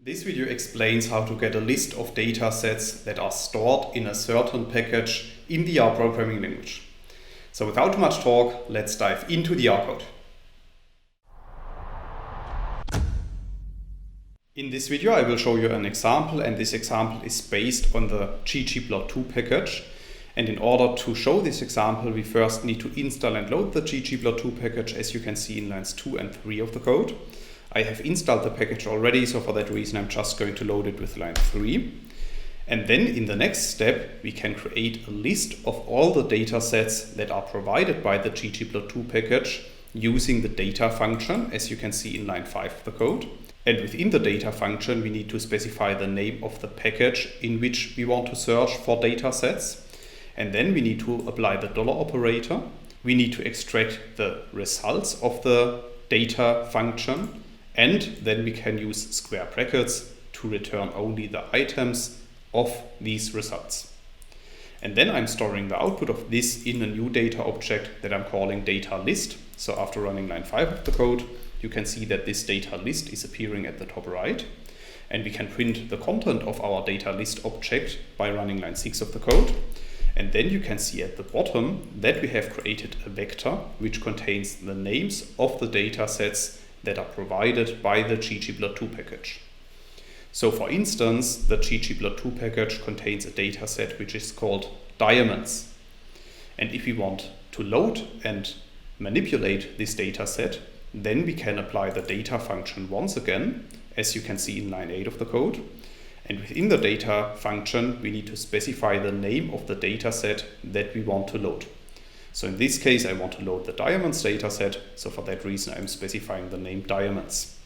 This video explains how to get a list of data sets that are stored in a certain package in the R programming language. So without too much talk, let's dive into the R code. In this video I will show you an example, and this example is based on the ggplot2 package. And in order to show this example, we first need to install and load the ggplot2 package, as you can see in lines 2 and 3 of the code. I have installed the package already, so for that reason I'm just going to load it with line 3. And then in the next step we can create a list of all the data sets that are provided by the ggplot2 package using the data function, as you can see in line 5 of the code. And within the data function we need to specify the name of the package in which we want to search for data sets. And then we need to apply the dollar operator. We need to extract the results of the data function. And then we can use square brackets to return only the items of these results. And then I'm storing the output of this in a new data object that I'm calling data list. So after running line 5 of the code, you can see that this data list is appearing at the top right. And we can print the content of our data list object by running line 6 of the code. And then you can see at the bottom that we have created a vector which contains the names of the data sets that are provided by the ggplot2 package. So for instance, the ggplot2 package contains a data set which is called diamonds. And if we want to load and manipulate this data set, then we can apply the data function once again, as you can see in line 8 of the code. And within the data function, we need to specify the name of the data set that we want to load. So in this case, I want to load the diamonds dataset. So for that reason, I'm specifying the name diamonds.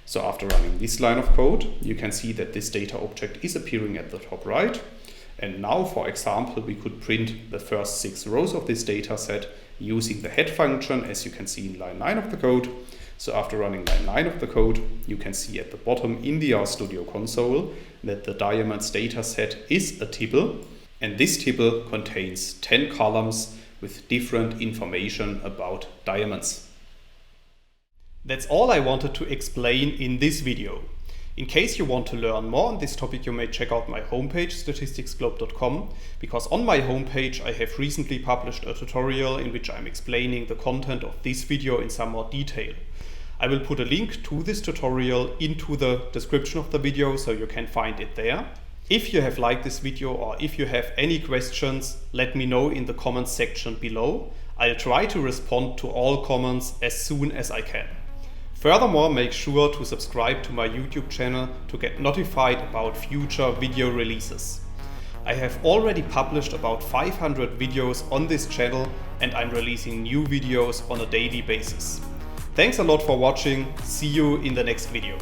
So after running this line of code, you can see that this data object is appearing at the top right. And now, for example, we could print the first 6 rows of this dataset using the head function, as you can see in line 9 of the code. So after running line 9 of the code, you can see at the bottom in the RStudio console that the diamonds dataset is a tuple. And this tuple contains 10 columns with different information about diamonds. That's all I wanted to explain in this video. In case you want to learn more on this topic, you may check out my homepage statisticsglobe.com, because on my homepage I have recently published a tutorial in which I'm explaining the content of this video in some more detail. I will put a link to this tutorial into the description of the video so you can find it there. If you have liked this video or if you have any questions, let me know in the comments section below. I'll try to respond to all comments as soon as I can. Furthermore, make sure to subscribe to my YouTube channel to get notified about future video releases. I have already published about 500 videos on this channel, and I'm releasing new videos on a daily basis. Thanks a lot for watching. See you in the next video.